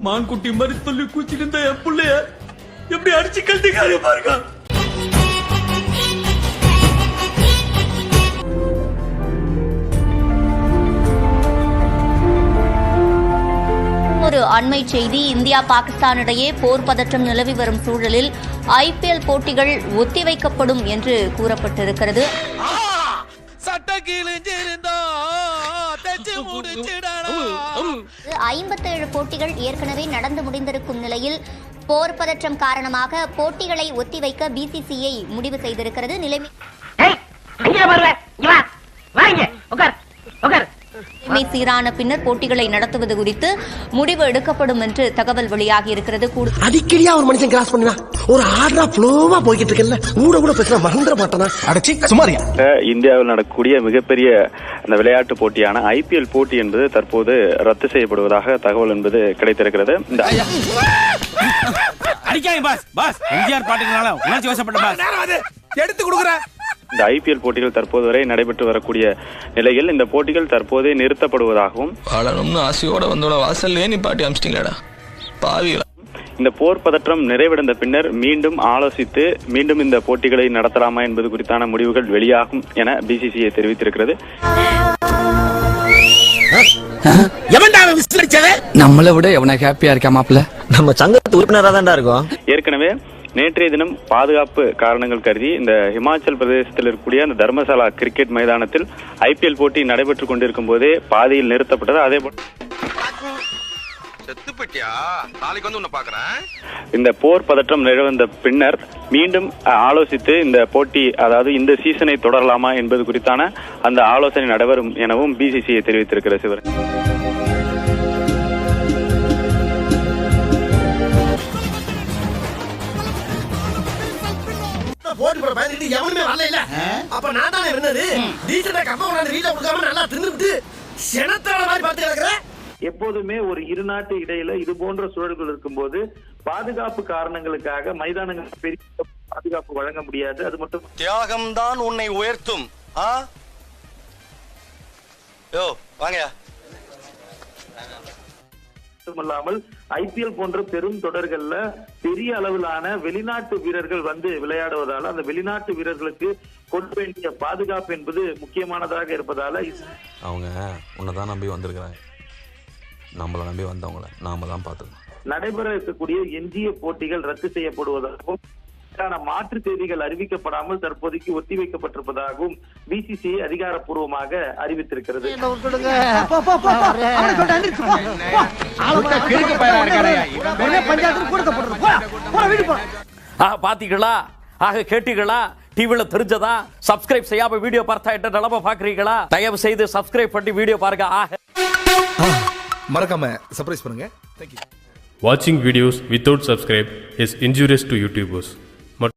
மான்குட்டி மாதிரி சொல்லி கூச்சிட்டு இருந்தா என் பிள்ளைய எப்படி அடிச்சு கழட்டிக்காரு பாருங்க. ஒரு அண்மை செய்தி. இந்தியா பாகிஸ்தான் இடையே போர் பதற்றம் நிலவி வரும் சூழலில் IPL போட்டிகள் ஒத்திவைக்கப்படும் என்று கூறப்பட்டிருக்கிறது. 57 போட்டிகள் ஏற்கனவே நடந்து முடிந்திருக்கும் நிலையில் போர் பதற்றம் காரணமாக போட்டிகளை ஒத்திவைக்க BCCI முடிவு செய்திருக்கிறது. நிலைமை சீரான பின்னர் போட்டிகளை நடத்துவது குறித்து முடிவு எடுக்கப்படும் என்று தகவல் வெளியாகி இருக்கிறது. அடிக்கடியா ஒரு மனுஷன் கிராஸ் பண்ணுவா ஒரு ஆர்டரா ஃப்ளோவா போய்கிட்டு இருக்கல கூட பேச மறந்துட மாட்டானா அடச்சி சுமாரியா. இந்தியாவில் நடக்கக்கூடிய மிகப்பெரிய அந்த விளையாட்டு போட்டியான IPL போட்டி என்பது தற்போது ரத்து செய்யப்படுவதாக தகவல் என்பது கிடைத்திருக்கிறது. இந்த IPL போட்டிகள் தற்போது வரை நடைபெற்று வரக்கூடிய நிலையில் இந்த போட்டிகள் தற்போதே நிறுத்தப்படுவதாகவும் ஆசையோட வந்தோட வாசல்லே நீ பாட்டி அமிச்சிட்டீங்களா பாவிகளா. இந்த போர் பதற்றம் நிறைவடைந்த பின்னர் மீண்டும் ஆலோசித்து மீண்டும் இந்த போட்டிகளை நடத்தலாமா என்பது குறித்தான முடிவுகள் வெளியாகும் என BCCI தெரிவித்திருக்கிறது. நம்மளை விட எவனா ஹாப்பியா இருக்கா மாப்ள? நம்ம சங்கத்து உறுப்பினரா தான்டா இருக்கோம். ஏற்கனவே நேற்றைய தினம் பாதுகாப்பு காரணங்கள் கருதி இந்த ஹிமாச்சல் பிரதேசத்தில் இருக்கக்கூடிய அந்த தர்மசாலா கிரிக்கெட் மைதானத்தில் IPL போட்டி நடைபெற்றுக் கொண்டிருக்கும் போதே பாதியில் நிறுத்தப்பட்டது. அதே போல இந்த போர் பதற்றம் நிறைவடைந்த பின்னர் மீண்டும் ஆலோசித்து இந்த போட்டி அதாவது இந்த சீசனை தொடரலாமா என்பது குறித்தான அந்த ஆலோசனை நடைபெறும் எனவும் BCCI தெரிவித்திருக்கிறது. சிவரன் போட்டு போற மாதிரி எவனுமே வரல இல்ல. அப்ப நான் தானே வின்னரு. டீசன்ட்டா கப்ப கொண்டாந்து வீட்ல கொடுக்காம நல்லா தின்னுட்டு செனத்தால மாதிரி பார்த்து கிடக்குற. எப்போதுமே ஒரு இரு நாட்டு இடையில இது போன்ற சூழல்கள் இருக்கும்போது பாதுகாப்பு காரணங்களுக்காக மைதானங்கள் பெரிய பாதுகாப்பு வழங்க முடியாது. அது மட்டும் தியாகம் தான் உன்னை உயர்த்தும். வாங்கயா. மட்டுமல்லாமல் IPL போன்ற பெரும் தொடர்கள்ல பெரிய அளவிலான வெளிநாட்டு வீரர்கள் வந்து விளையாடுவதால அந்த வெளிநாட்டு வீரர்களுக்கு கொடுக்க வேண்டிய பாதுகாப்பு என்பது முக்கியமானதாக இருப்பதால அவங்க உன்னதான் நம்பி வந்திருக்கிறாங்க. நம்மள நம்பி வந்தவங்கள நாம தான் பார்த்துக்கணும். நடைபெற இருக்கக்கூடிய எஞ்சிய போட்டிகள் ரத்து செய்யப்படுவதாகவும் மாற்று தேதிகள் அறிவிக்கப்படாமல் தற்போதைக்கு ஒத்திவைக்கப்பட்டிருப்பதாகவும் BCCI அதிகாரப்பூர்வமாக அறிவித்திருக்கிறது. பாத்தீங்களா? ஆக கேட்டீங்களா? டிவில தெரிஞ்சதா? சப்ஸ்கிரைப் செய்யாம வீடியோ பார்த்தா என்ன நிலைமை பாக்குறீங்களா? தயவு செய்து சப்ஸ்கிரைப் பண்ணி வீடியோ பாருங்க. மறக்காம சர்ப்ரைஸ் பண்ணுங்க. Thank you. Watching videos without subscribe is injurious to YouTubers.